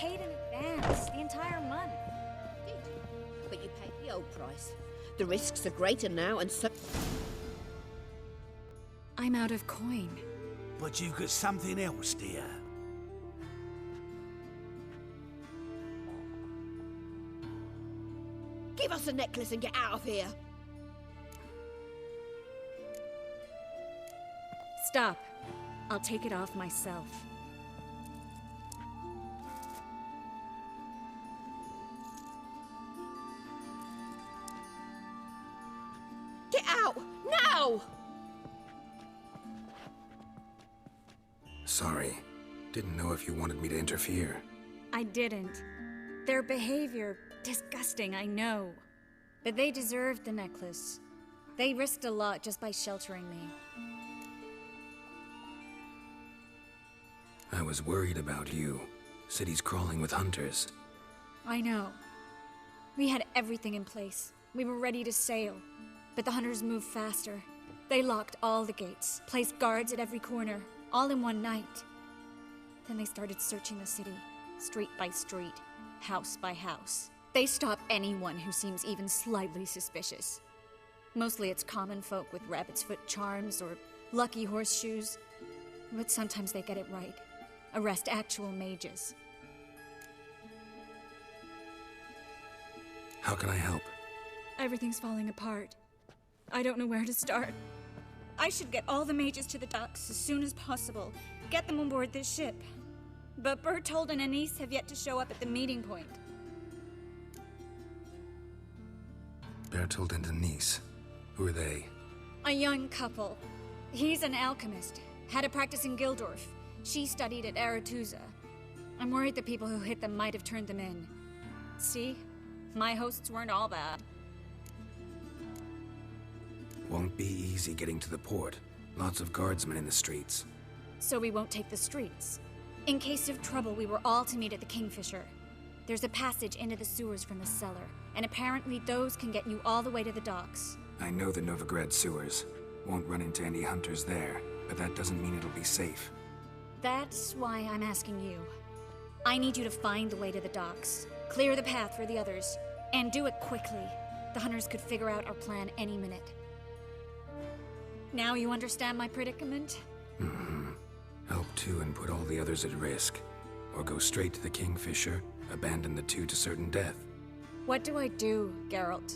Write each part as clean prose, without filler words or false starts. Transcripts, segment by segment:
paid in advance, the entire month. Did you? But you paid the old price. The risks are greater now, and so... I'm out of coin. But you've got something else, dear. Give us the necklace and get out of here! Stop. I'll take it off myself. Get out! Now! Sorry. Didn't know if you wanted me to interfere. I didn't. Their behavior, disgusting, I know. But they deserved the necklace. They risked a lot just by sheltering me. I was worried about you. City's crawling with hunters. I know. We had everything in place. We were ready to sail. But the hunters moved faster. They locked all the gates, placed guards at every corner, all in one night. Then they started searching the city, street by street, house by house. They stop anyone who seems even slightly suspicious. Mostly it's common folk with rabbit's foot charms or lucky horseshoes. But sometimes they get it right. Arrest actual mages. How can I help? Everything's falling apart. I don't know where to start. I should get all the mages to the docks as soon as possible. Get them on board this ship. But Bertold and Anise have yet to show up at the meeting point. Bertold and Denise. Who are they? A young couple. He's an alchemist. Had a practice in Gildorf. She studied at Aretuza. I'm worried the people who hit them might have turned them in. See? My hosts weren't all bad. Won't be easy getting to the port. Lots of guardsmen in the streets. So we won't take the streets. In case of trouble, we were all to meet at the Kingfisher. There's a passage into the sewers from the cellar, and apparently those can get you all the way to the docks. I know the Novigrad sewers. Won't run into any hunters there, but that doesn't mean it'll be safe. That's why I'm asking you. I need you to find the way to the docks, clear the path for the others, and do it quickly. The hunters could figure out our plan any minute. Now you understand my predicament? Mm-hmm. Help too and put all the others at risk. Or go straight to the Kingfisher, abandon the two to certain death. What do I do, Geralt?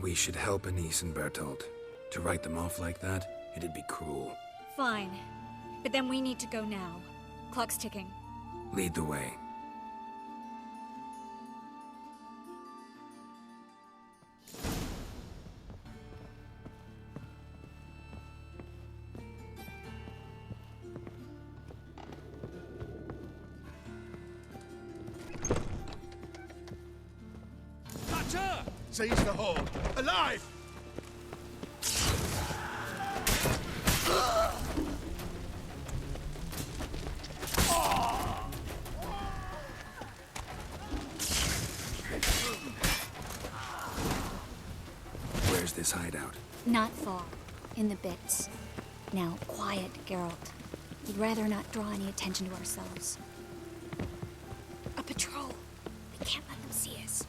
We should help Anise and Bertold. To write them off like that, it'd be cruel. Fine. But then we need to go now. Clock's ticking. Lead the way. Seize the horde! Alive! Where's this hideout? Not far. In the bits. Now, quiet, Geralt. We'd rather not draw any attention to ourselves. A patrol. We can't let them see us.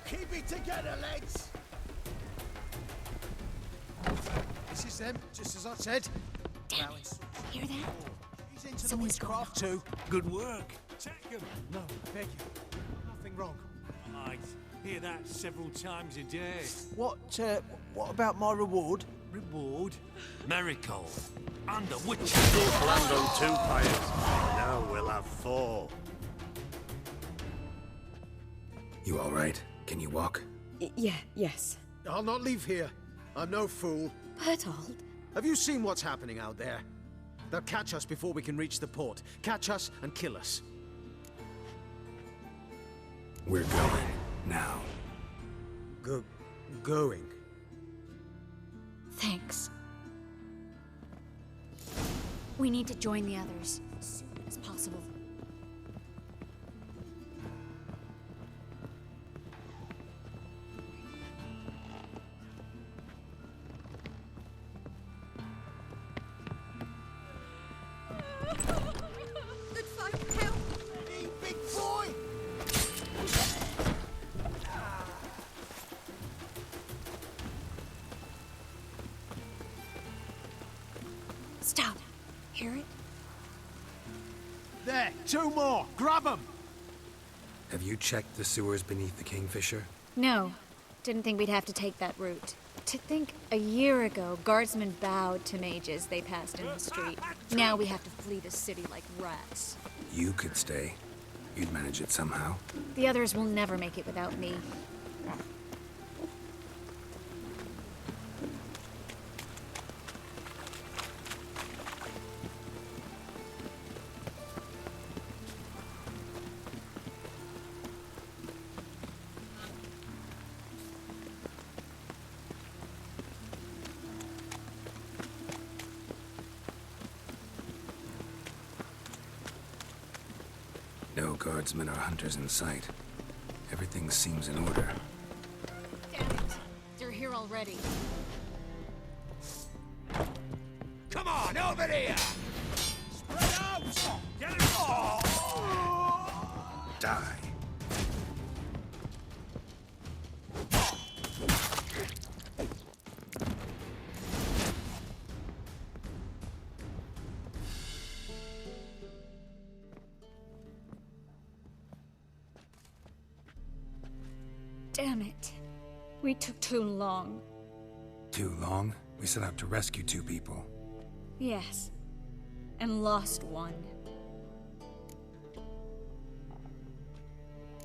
Keep it together, lads! This is them, just as I said. Damn it. Hear that? He's into Someone's the witchcraft too. Good work. Check him. No, beg you. Nothing wrong. I hear that several times a day. What about my reward? Reward? Miracle. Under which... Planned on 2 pyres. Now we'll have 4. You all right? Can you walk? Yes. I'll not leave here. I'm no fool. Bertold, Have you seen what's happening out there? They'll catch us before we can reach the port. Catch us and kill us. We're going, now. Going? Thanks. We need to join the others as soon as possible. Good fight, help! Hey, big boy! Stop. Hear it? There, 2 more! Grab them! Have you checked the sewers beneath the Kingfisher? No. Didn't think we'd have to take that route. To think a year ago, guardsmen bowed to mages they passed in the street. Now we have to flee the city like rats. You could stay. You'd manage it somehow. The others will never make it without me. No guardsmen or hunters in sight. Everything seems in order. Damn it. They're here already. Come on, over here! Spread out! Get it all! Die. Damn it. We took too long. Too long? We set out to rescue 2 people. Yes. And lost one.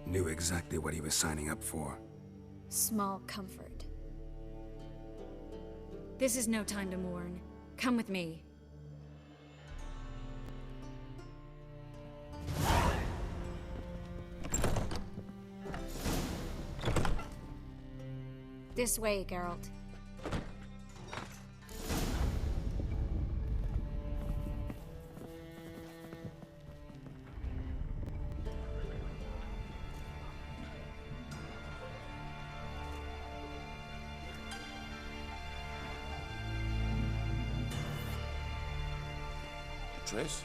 Knew exactly what he was signing up for. Small comfort. This is no time to mourn. Come with me. This way, Geralt. Triss,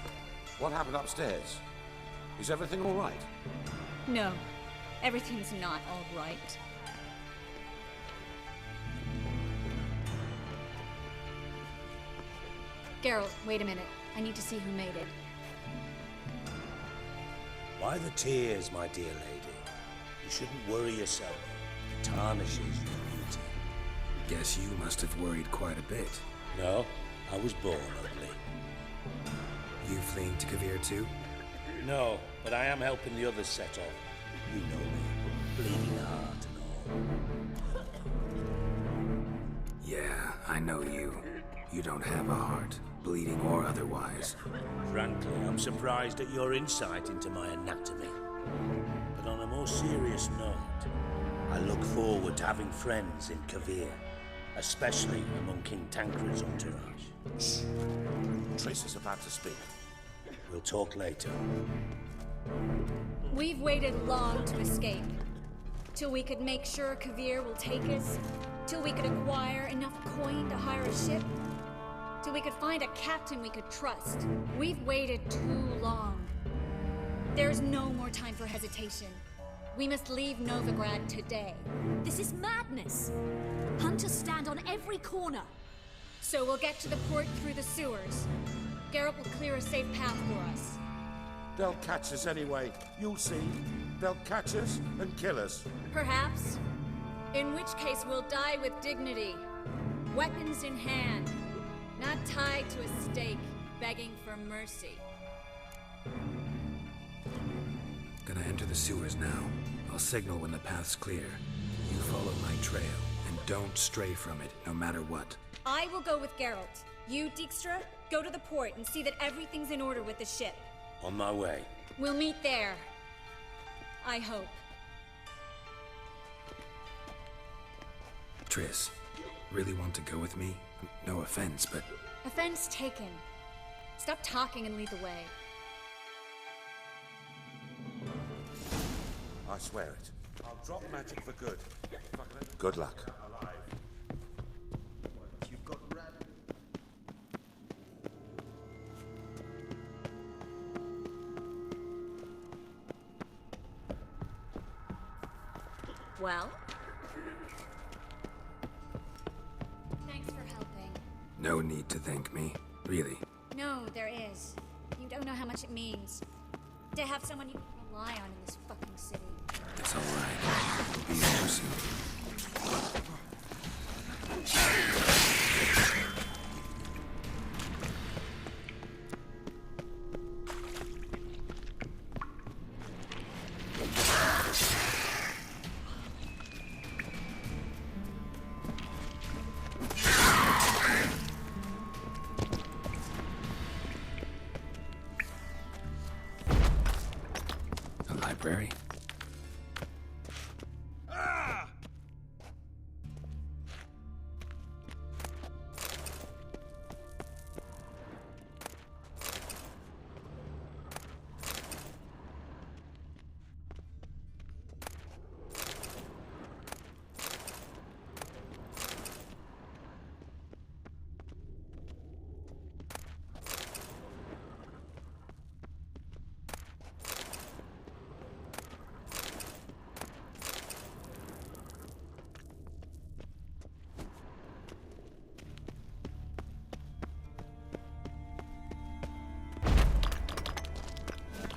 what happened upstairs? Is everything all right? No, everything's not all right. Geralt, wait a minute. I need to see who made it. Why the tears, my dear lady? You shouldn't worry yourself. It tarnishes your beauty. Guess you must have worried quite a bit. No, I was born ugly. You fleeing to Kavir too? No, but I am helping the others set off. You know me, bleeding heart and all. Yeah, I know you. You don't have a heart, bleeding or otherwise. Frankly, I'm surprised at your insight into my anatomy. But on a more serious note, I look forward to having friends in Kavir, especially among King Tancred's entourage. Shh. Triss is about to speak. We'll talk later. We've waited long to escape. Till we could make sure Kavir will take us. Till we could acquire enough coin to hire a ship. Till we could find a captain we could trust. We've waited too long. There's no more time for hesitation. We must leave Novigrad today. This is madness! Hunters stand on every corner. So we'll get to the port through the sewers. Geralt will clear a safe path for us. They'll catch us anyway. You'll see. They'll catch us and kill us. Perhaps. In which case we'll die with dignity. Weapons in hand. Not tied to a stake, begging for mercy. Gonna enter the sewers now. I'll signal when the path's clear. You follow my trail, and don't stray from it, no matter what. I will go with Geralt. You, Dijkstra, go to the port and see that everything's in order with the ship. On my way. We'll meet there. I hope. Triss, really want to go with me? No offense, but... Offense taken. Stop talking and lead the way. I swear it. I'll drop magic for good. Good luck. You've got rat. Well? Thanks for helping. No need to thank me. Really. No, there is. You don't know how much it means. To have someone you can rely on in this fucking city. It's alright. We'll be over soon. A library?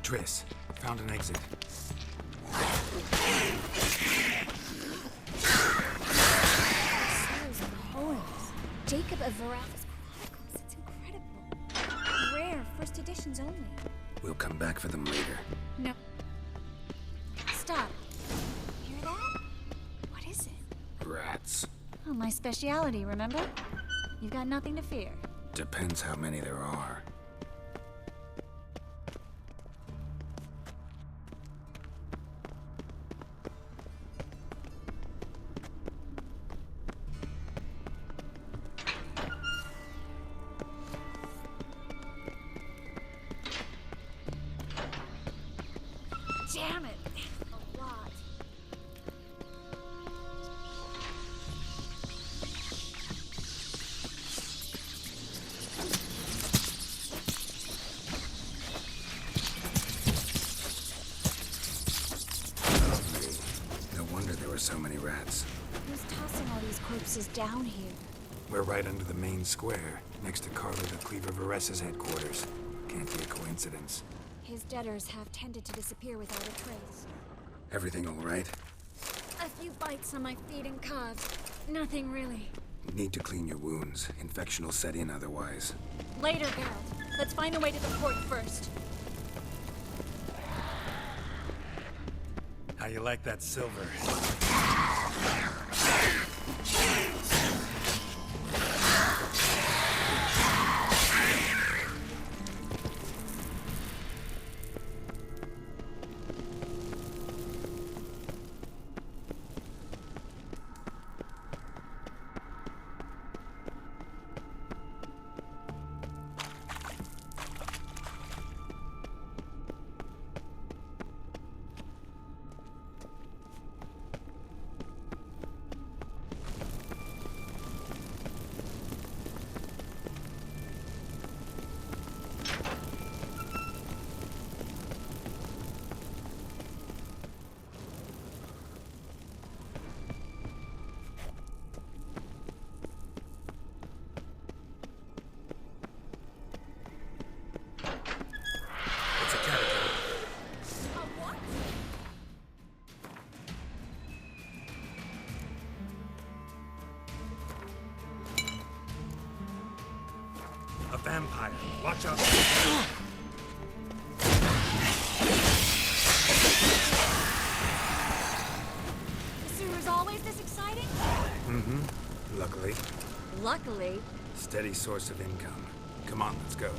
Triss, found an exit. Series of poems. Jacob of Varal's Chronicles. It's incredible. Rare, first editions only. We'll come back for them later. No. Stop. Hear that? What is it? Rats. Oh, my speciality, remember? You've got nothing to fear. Depends how many there are. Damn it! A lot. No wonder there were so many rats. Who's tossing all these corpses down here? We're right under the main square, next to Carlo the Cleaver Varessa's headquarters. Can't be a coincidence. His debtors have tended to disappear without a trace. Everything all right? A few bites on my feet and calves. Nothing really. Need to clean your wounds. Infection will set in otherwise. Later, Geralt. Let's find a way to the port first. How you like that silver? A vampire. Watch out. The sewer's always this exciting? Mm-hmm. Luckily. Luckily. Steady source of income. Come on, let's go.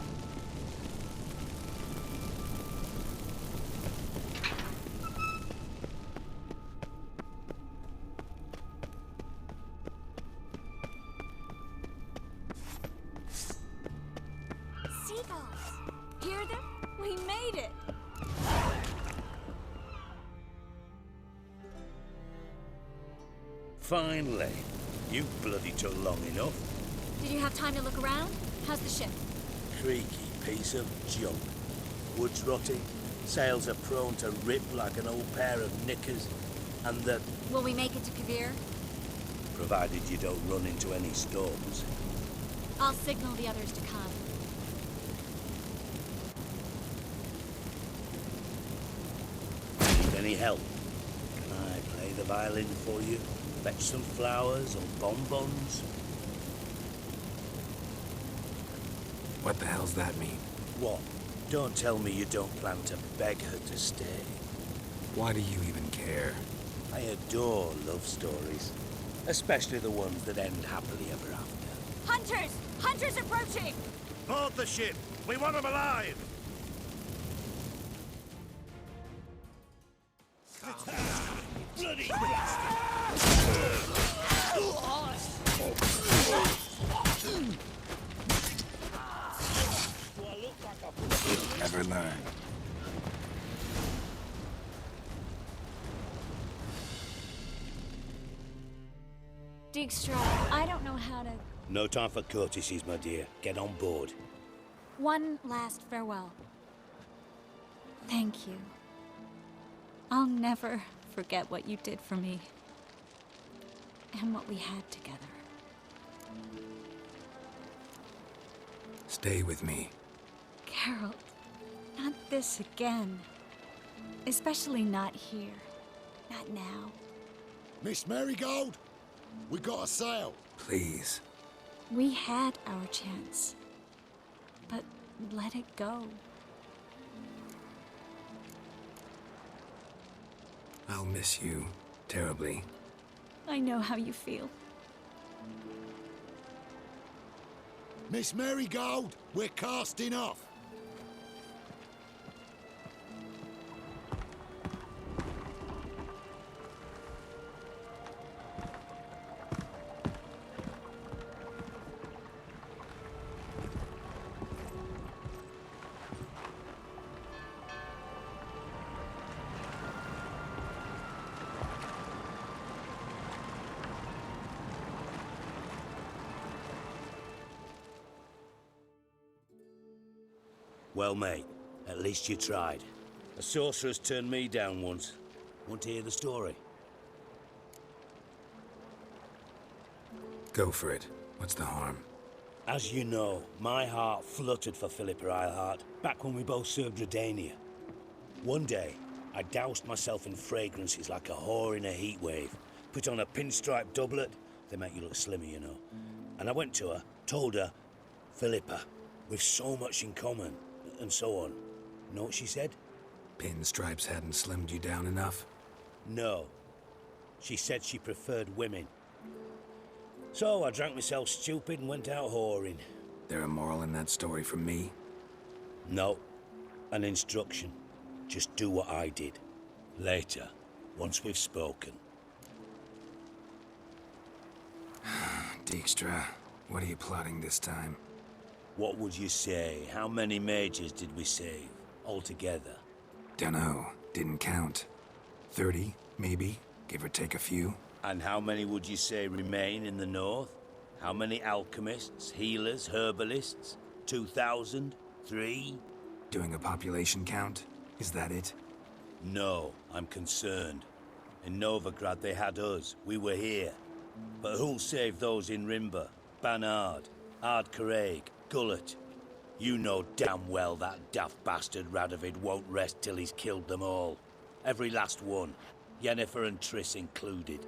Seagulls! Hear them? We made it! Finally. You bloody took long enough. Did you have time to look around? How's the ship? Creaky piece of junk. Wood's rotting, sails are prone to rip like an old pair of knickers, and the... Will we make it to Kavir? provided you don't run into any storms. I'll signal the others to come. Need any help? Can I play the violin for you? Fetch some flowers or bonbons? What the hell's that mean? What? Don't tell me you don't plan to beg her to stay. Why do you even care? I adore love stories. Especially the ones that end happily ever after. Hunters! Hunters approaching! Board the ship! We want them alive! Bloody Never learn. Dijkstra, I don't know how to... No time for courtesies, my dear. Get on board. One last farewell. Thank you. I'll never forget what you did for me. And what we had together. Stay with me. Carol, not this again. Especially not here. Not now. Miss Marigold, we got a sail. Please. We had our chance. But let it go. I'll miss you terribly. I know how you feel. Miss Marigold, we're casting off. Well, mate, at least you tried. A sorceress turned me down once. Want to hear the story? Go for it. What's the harm? As you know, my heart fluttered for Philippa Eilhart back when we both served Redania. One day, I doused myself in fragrances like a whore in a heat wave. Put on a pinstripe doublet. They make you look slimmer, you know. And I went to her, told her, Philippa, we've so much in common. And so on. Know what she said? Pinstripes hadn't slimmed you down enough? No. She said she preferred women. So I drank myself stupid and went out whoring. There a moral in that story from me? No. An instruction. Just do what I did. Later, once we've spoken. Dijkstra, what are you plotting this time? What would you say? How many mages did we save, altogether? Dunno. Didn't count. 30, maybe, give or take a few. And how many would you say remain in the north? How many alchemists, healers, herbalists? 2,000? 3? Doing a population count? Is that it? No, I'm concerned. In Novigrad they had us. We were here. But who'll save those in Rimba? Banard, Ardcaraig, Gullet. You know damn well that daft bastard Radovid won't rest till he's killed them all. Every last one. Yennefer and Triss included.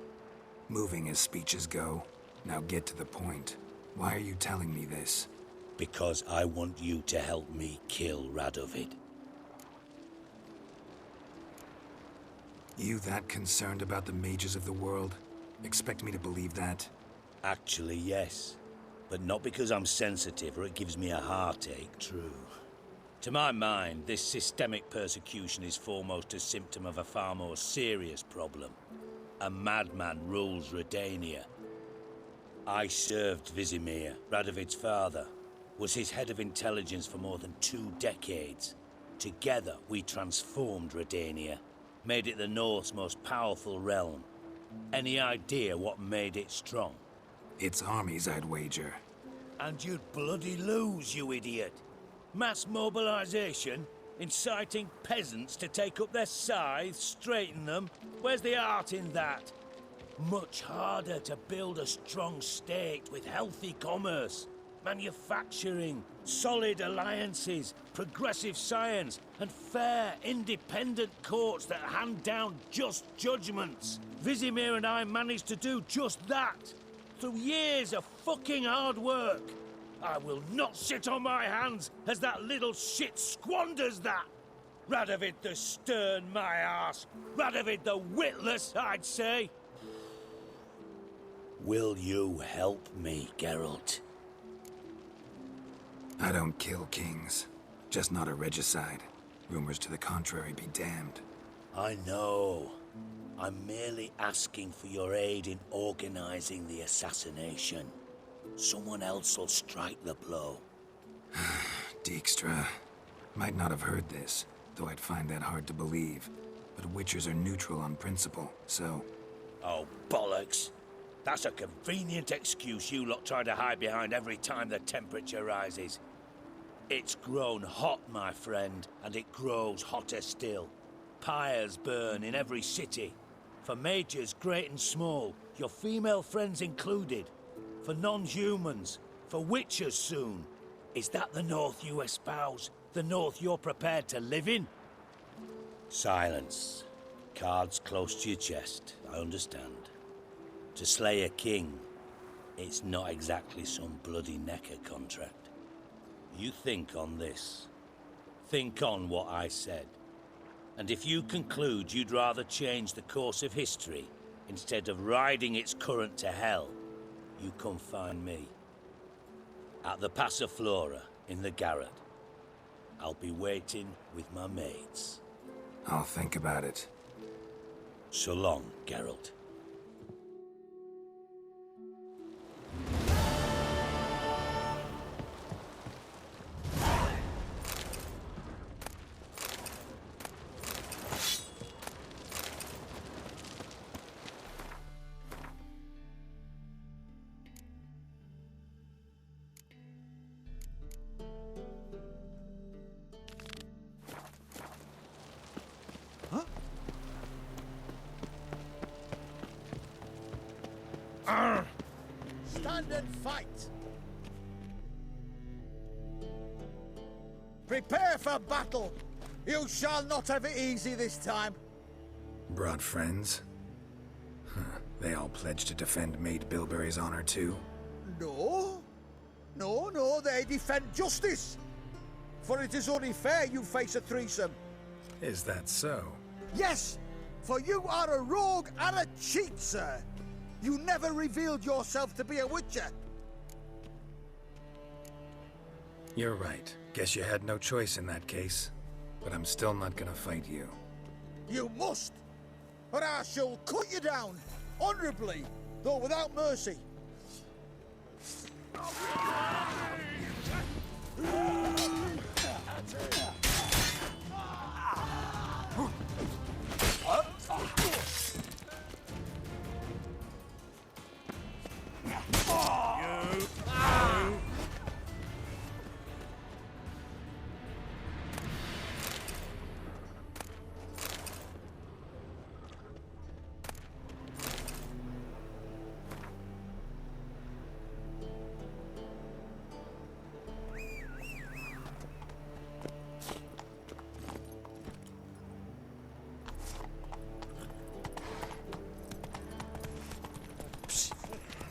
Moving as speeches go. Now get to the point. Why are you telling me this? Because I want you to help me kill Radovid. You that concerned about the mages of the world? Expect me to believe that? Actually, yes. But not because I'm sensitive or it gives me a heartache, true. To my mind, this systemic persecution is foremost a symptom of a far more serious problem. A madman rules Redania. I served Vizimir, Radovid's father, was his head of intelligence for more than 2 decades. Together, we transformed Redania, made it the North's most powerful realm. Any idea what made it strong? Its armies, I'd wager. And you'd bloody lose, you idiot. Mass mobilization, inciting peasants to take up their scythes, straighten them. Where's the art in that? Much harder to build a strong state with healthy commerce, manufacturing, solid alliances, progressive science, and fair, independent courts that hand down just judgments. Vizimir and I managed to do just that, through years of fucking hard work. I will not sit on my hands as that little shit squanders that. Radovid the stern, my arse. Radovid the witless, I'd say. Will you help me, Geralt? I don't kill kings. Just not a regicide. Rumors to the contrary be damned. I know. I'm merely asking for your aid in organizing the assassination. Someone else will strike the blow. Dijkstra. Might not have heard this, though I'd find that hard to believe. But Witchers are neutral on principle, so... Oh, bollocks. That's a convenient excuse you lot try to hide behind every time the temperature rises. It's grown hot, my friend, and it grows hotter still. Pyres burn in every city. For mages great and small, your female friends included. For non-humans, for witchers soon. Is that the North you espouse? The North you're prepared to live in? Silence. Cards close to your chest, I understand. To slay a king, it's not exactly some bloody necker contract. You think on this. Think on what I said. And if you conclude you'd rather change the course of history instead of riding its current to hell, you come find me. At the Passiflora in the garret. I'll be waiting with my mates. I'll think about it. So long, Geralt. Stand and fight! Prepare for battle! You shall not have it easy this time! Brought friends? They all pledged to defend Maid Bilberry's honor too? No. No, they defend justice! For it is only fair you face a threesome. Is that so? Yes! For you are a rogue and a cheat, sir! You never revealed yourself to be a witcher! You're right. Guess you had no choice in that case. But I'm still not gonna fight you. You must! Or I shall cut you down, honorably, though without mercy.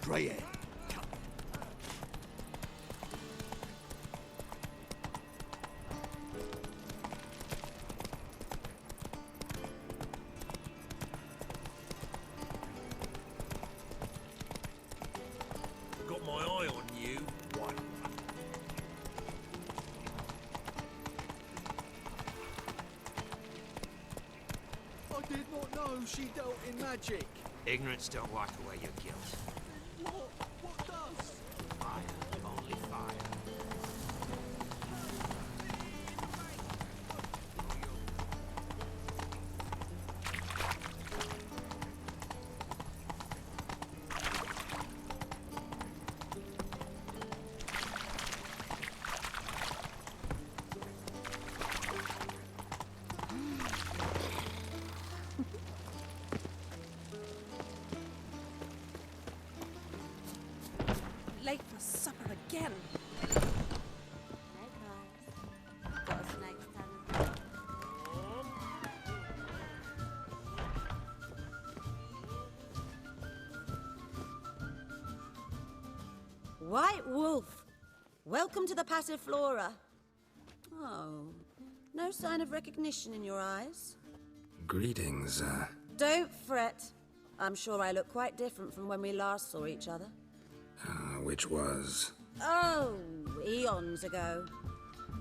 Grey hair. Got my eye on you. she dealt in magic? Ignorance don't wipe away your guilt. What does? Fire, only fire. Late for supper again. Hey guys, got a snake's talent. White Wolf, welcome to the Passiflora. Oh, no sign of recognition in your eyes. Greetings, Don't fret. I'm sure I look quite different from when we last saw each other. which was... Oh, eons ago.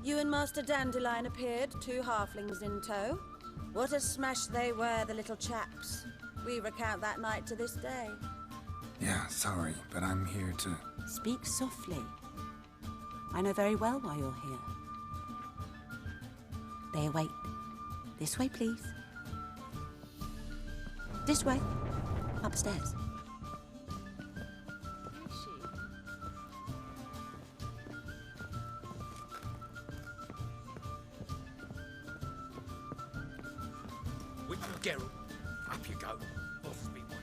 You and Master Dandelion appeared, 2 halflings in tow. What a smash they were, the little chaps. We recount that night to this day. Yeah, sorry, but I'm here to... Speak softly. I know very well why you're here. They await. This way, please. This way. Upstairs. With you, Geralt. Up you go. Boss me one.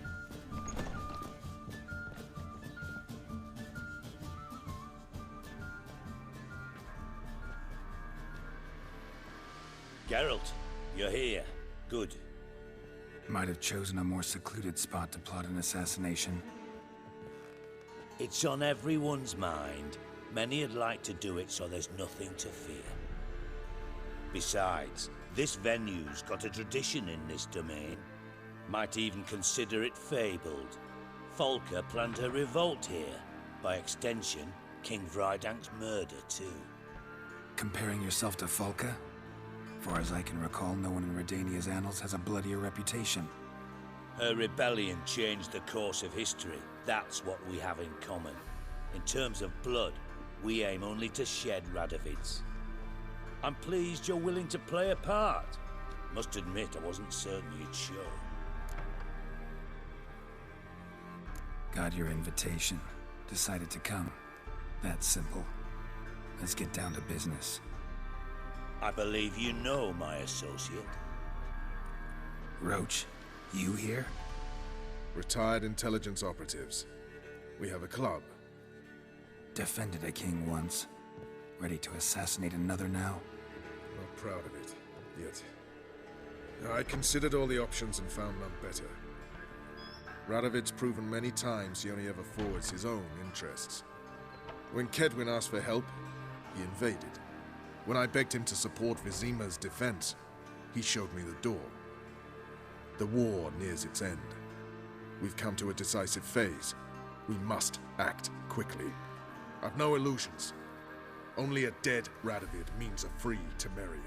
Geralt, you're here. Good. Might have chosen a more secluded spot to plot an assassination. It's on everyone's mind. Many would like to do it so there's nothing to fear. Besides, this venue's got a tradition in this domain. Might even consider it fabled. Folka planned her revolt here. By extension, King Vrydank's murder too. Comparing yourself to Folka? Far as I can recall, no one in Redania's annals has a bloodier reputation. Her rebellion changed the course of history. That's what we have in common. In terms of blood, we aim only to shed Radovid's. I'm pleased you're willing to play a part. Must admit, I wasn't certain you'd show. Got your invitation. Decided to come. That's simple. Let's get down to business. I believe you know my associate. Roach, you here? Retired intelligence operatives. We have a club. Defended a king once. Ready to assassinate another now? Not proud of it, yet. I considered all the options and found none better. Radovid's proven many times he only ever forwards his own interests. When Kedwin asked for help, he invaded. When I begged him to support Vizima's defense, he showed me the door. The war nears its end. We've come to a decisive phase. We must act quickly. I've no illusions. Only a dead Radovid means a free Temeria.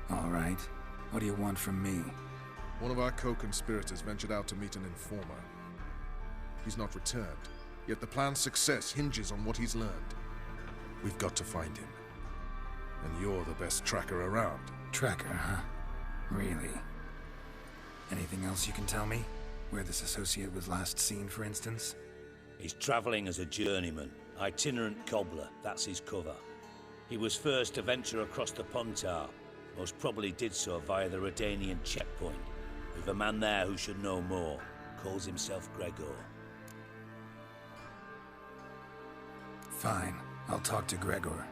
All right. What do you want from me? One of our co-conspirators ventured out to meet an informer. He's not returned, yet the plan's success hinges on what he's learned. We've got to find him. And you're the best tracker around. Tracker, huh? Really? Anything else you can tell me? Where this associate was last seen, for instance? He's travelling as a journeyman, itinerant cobbler, that's his cover. He was first to venture across the Pontar, most probably did so via the Redanian checkpoint. With a man there who should know more, calls himself Gregor. Fine, I'll talk to Gregor.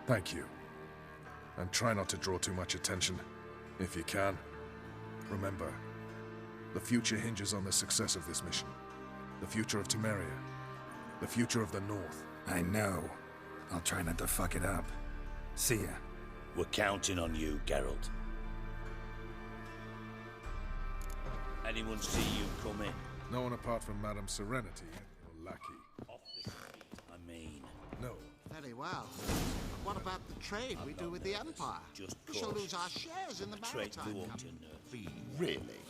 Thank you. And try not to draw too much attention, if you can. Remember, the future hinges on the success of this mission. The future of Temeria. The future of the North. I know. I'll try not to fuck it up. See ya. We're counting on you, Geralt. Anyone see you come in? No one apart from Madame Serenity, your lackey. Off the street, I mean. No. Very well. What about the trade we do with the Empire? Just We shall lose our cautious. shares in the Trade maritime go up company. to nerve. Really?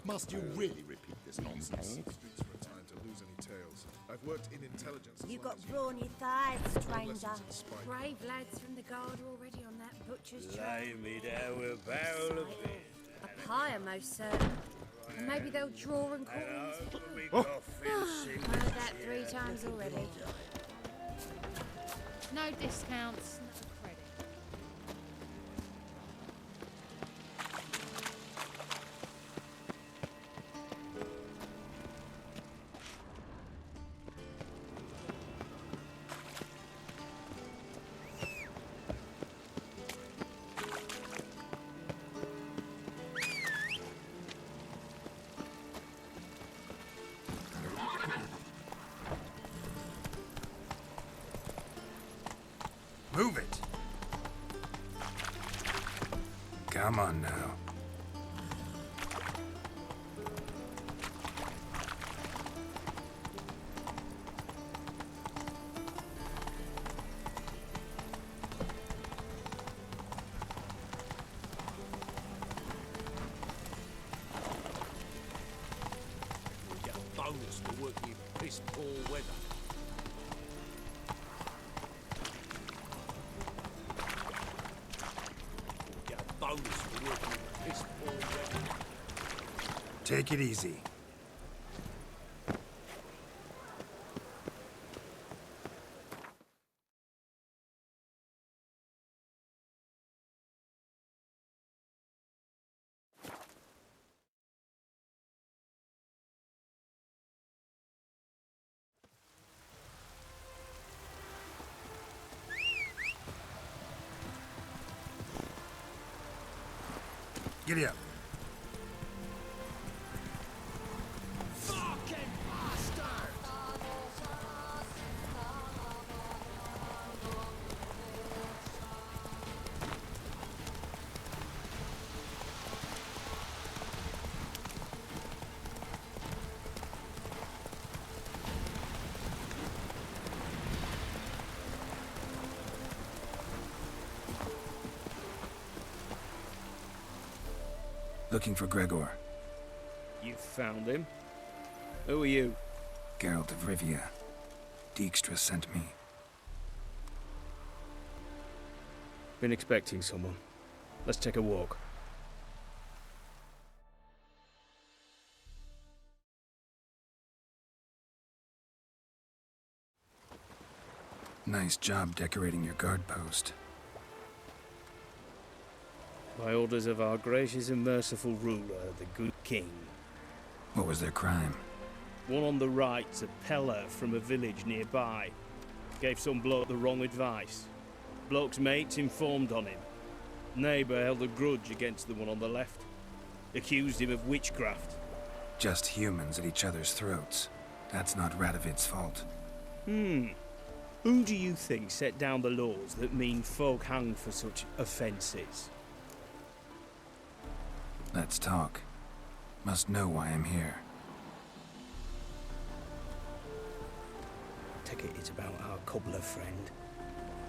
Must you really repeat this nonsense? Streets for a time to lose any tales. I've worked in intelligence. as You long got as brawny thighs, stranger. lessons in spite. Brave lads from the guard are already on that butcher's train. Lay me down with a barrel of beer. A pyre, most certain. And maybe they'll draw and call in. Oh. Heard that 3 times already. No discounts, no credit. Move it! Come on now. We get a bonus for working in piss poor weather. Bonus for working in piss poor weather. Take it easy. Giddy up. Fucking bastard! Looking for Gregor. You found him? Who are you? Geralt of Rivia. Dijkstra sent me. Been expecting someone. Let's take a walk. Nice job decorating your guard post. By orders of our gracious and merciful ruler, the good king. What was their crime? One on the right's a peller from a village nearby. Gave some bloke the wrong advice. Bloke's mates informed on him. Neighbour held a grudge against the one on the left. Accused him of witchcraft. Just humans at each other's throats. That's not Radovid's fault. Who do you think set down the laws that mean folk hang for such offences? Let's talk. Must know why I'm here. Take it it's about our cobbler friend.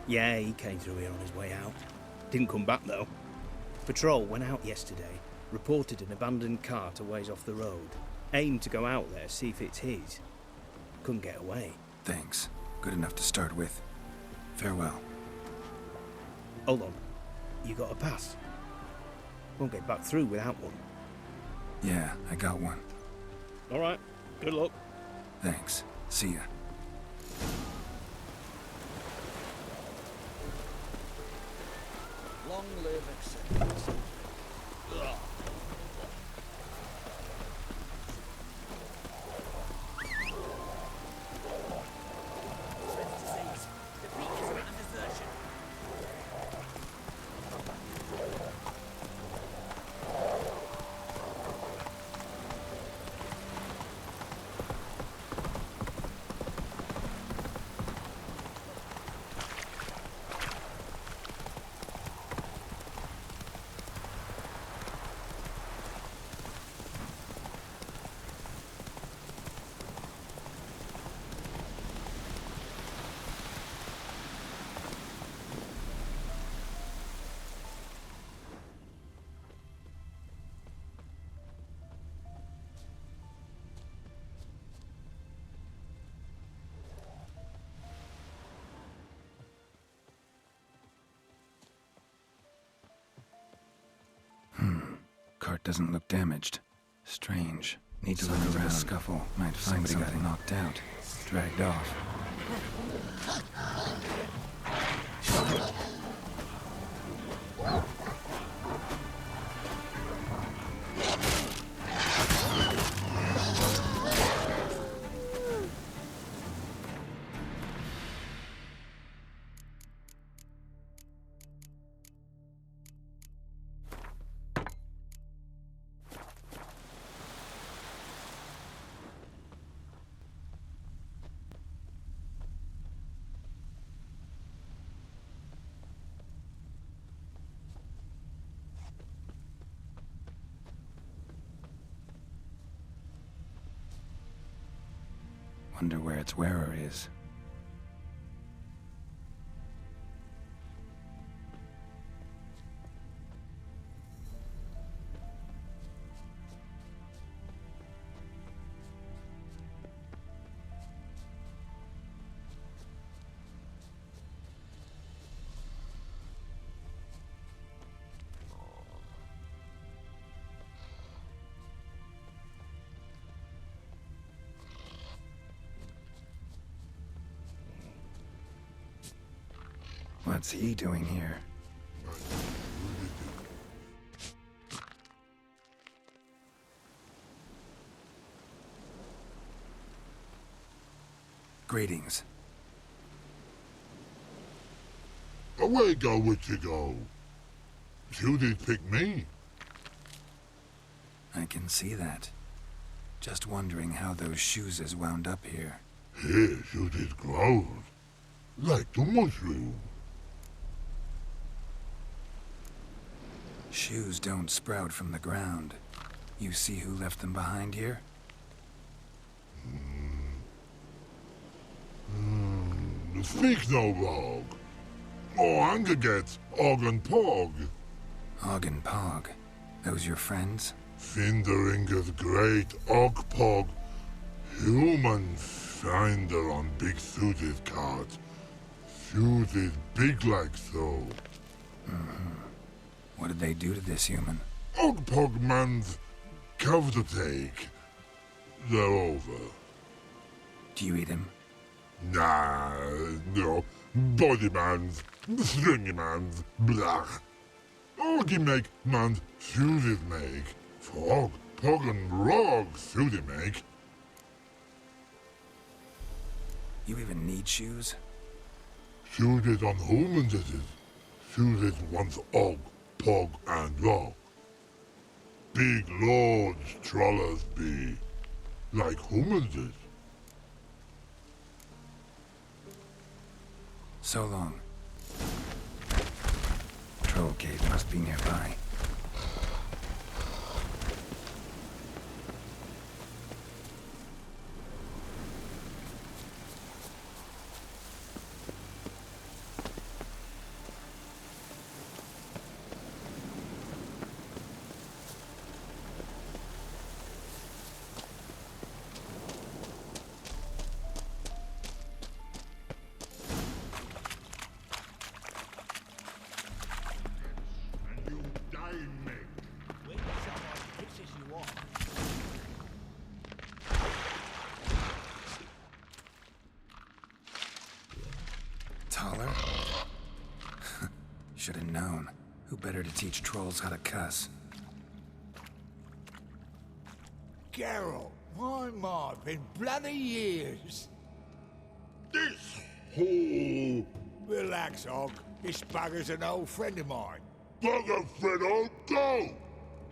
Yeah, he came through here on his way out. Didn't come back though. Patrol went out yesterday, reported an abandoned cart a ways off the road. Aimed to go out there, see if it's his. Couldn't get away. Thanks. Good enough to start with. Farewell. Hold on. You got a pass? Won't get back through without one. Yeah, I got one. All right. Good luck. Thanks. See ya. Long live acceptance. doesn't look damaged. Strange. Need to look around. A scuffle. Might find somebody got knocked out. Dragged off. Wonder where its wearer is. What's he doing here? Greetings. Away go, witchy go. You did pick me. I can see that. Just wondering how those shoes has wound up here. Here, you did grow. Like the mushroom. Shoes don't sprout from the ground. You see who left them behind here? Speak no log. Oh, anger gets Og and Pog. Og and Pog. Those your friends? Finderinger's great Og Pog. Human finder on big suited cart. Suited big like so. What did they do to this human? Og Pog man's cover to take. They're over. Do you eat him? Nah, no. Body man's, stringy man's, blah. Oggy make man's suited make. Fog, Pog and Rog suited make. You even need shoes? Suited on humans it is. Suited once Og, Pog and Rog. Big lords trollers be. Like humans is. So long. Troll cave must be nearby. Taller? Should have known. Who better to teach trolls how to cuss? Geralt, my, been bloody years. This whole... Relax, Og. This bugger's an old friend of mine. Bugger friend old go!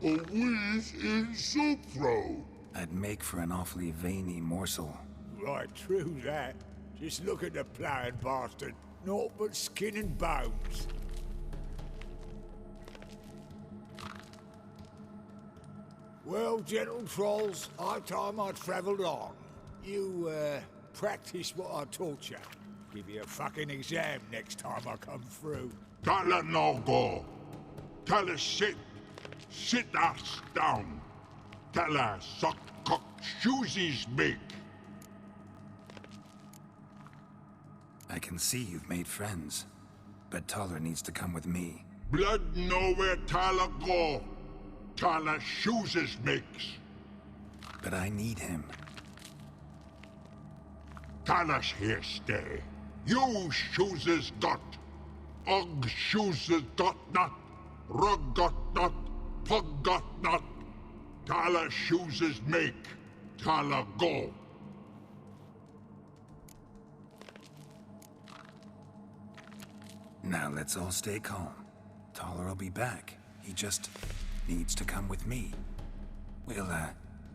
A wheeze in soup throw. I'd make for an awfully veiny morsel. Right, true that. Just look at the ploughing bastard. Naught but skin and bones. Well, gentle trolls, high time I travelled on. You, practice what I taught you. Give you a fucking exam next time I come through. Can't let no go. Tell her sit. Sit ass down. Tell her suck cock shoesies big. I can see you've made friends, but Taller needs to come with me. Blood nowhere Tyler go. Tala chooses makes. But I need him. Talas here stay. You chooses dot. Og chooses dot not. Rug got not. Pug got not. Tala chooses make. Tala go. Now let's all stay calm. Taller will be back. He just needs to come with me. We'll,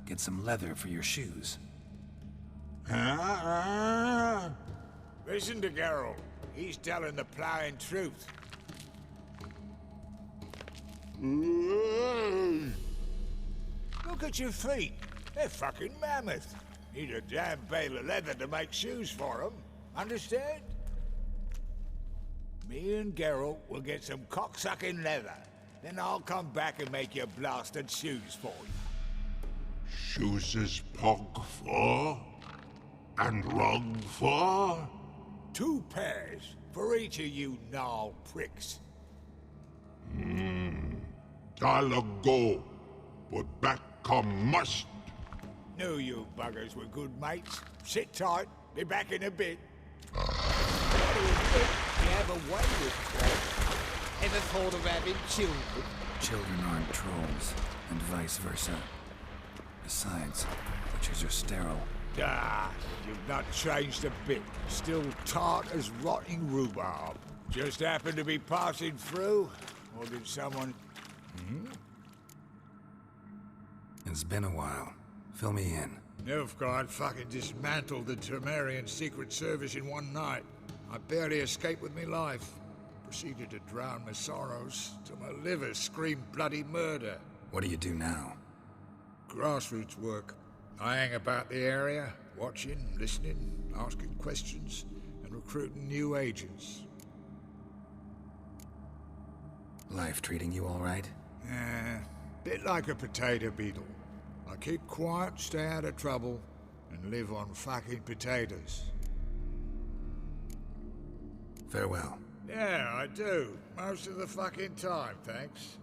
get some leather for your shoes. Listen to Geralt. He's telling the plowing truth. Look at your feet. They're fucking mammoth. Need a damn bale of leather to make shoes for them. Understand? Me and Geralt will get some cocksucking leather. Then I'll come back and make your blasted shoes for you. Chooses pog for? And rug for? 2 pairs for each of you gnarl pricks. Tala go. But back come must. Knew you buggers were good mates. Sit tight. Be back in a bit. You have a way with trolls. Ever thought of having children? Children aren't trolls, and vice versa. Besides, witches are sterile. Ah, you've not changed a bit. Still tart as rotting rhubarb. Just happened to be passing through? Or did someone... It's been a while. Fill me in. Nilfgaard fucking dismantled the Tremerian Secret Service in one night. I barely escaped with my life. Proceeded to drown my sorrows till my liver screamed bloody murder. What do you do now? Grassroots work. I hang about the area, watching, listening, asking questions, and recruiting new agents. Life treating you all right? Bit like a potato beetle. I keep quiet, stay out of trouble, and live on fucking potatoes. Farewell. Yeah, I do. Most of the fucking time, thanks.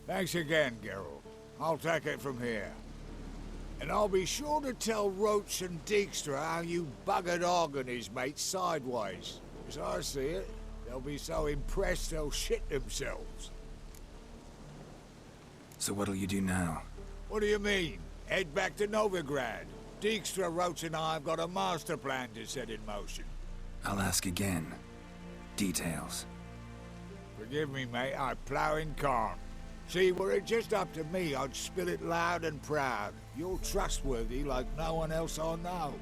Thanks again, Geralt. I'll take it from here. And I'll be sure to tell Roach and Dijkstra how you buggered Og and his mates sideways. As I see it, they'll be so impressed they'll shit themselves. So what'll you do now? What do you mean? Head back to Novigrad. Dijkstra, Roach and I have got a master plan to set in motion. I'll ask again. Details. Forgive me, mate, I plough in calm. See, were it just up to me, I'd spill it loud and proud. You're trustworthy like no one else I know.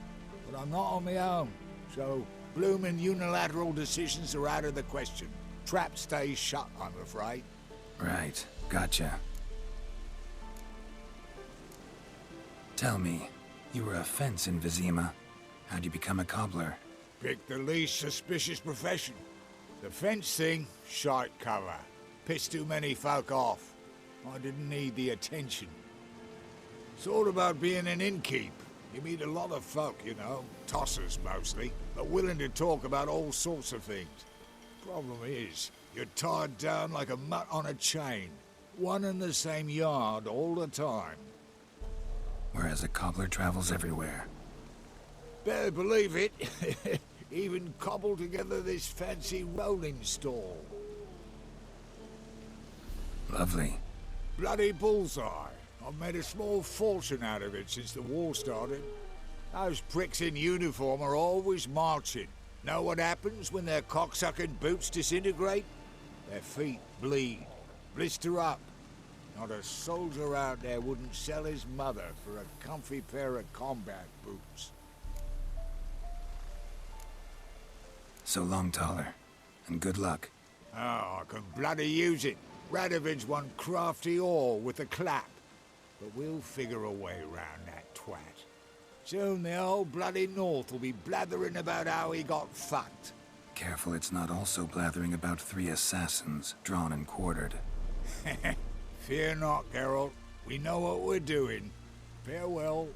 But I'm not on my own. So, bloomin' unilateral decisions are out of the question. Trap stays shut, I'm afraid. Right. Gotcha. Tell me, you were a fence in Vizima. How'd you become a cobbler? Pick the least suspicious profession. The fence thing, shite cover. Pissed too many folk off. I didn't need the attention. It's all about being an innkeep. You meet a lot of folk, you know, tossers mostly, but willing to talk about all sorts of things. Problem is, you're tied down like a mutt on a chain. One and the same yard all the time. Whereas a cobbler travels everywhere. Better believe it. Even cobbled together this fancy rolling stall. Lovely. Bloody bullseye. I've made a small fortune out of it since the war started. Those pricks in uniform are always marching. Know what happens when their cocksucking boots disintegrate? Their feet bleed, blister up. Not a soldier out there wouldn't sell his mother for a comfy pair of combat boots. So long, Taller. And good luck. Oh, I can bloody use it. Radovid's one crafty ore with a clap. But we'll figure a way round that twat. Soon the whole bloody North will be blathering about how he got fucked. Careful it's not also blathering about 3 assassins, drawn and quartered. Fear not, Geralt. We know what we're doing. Farewell.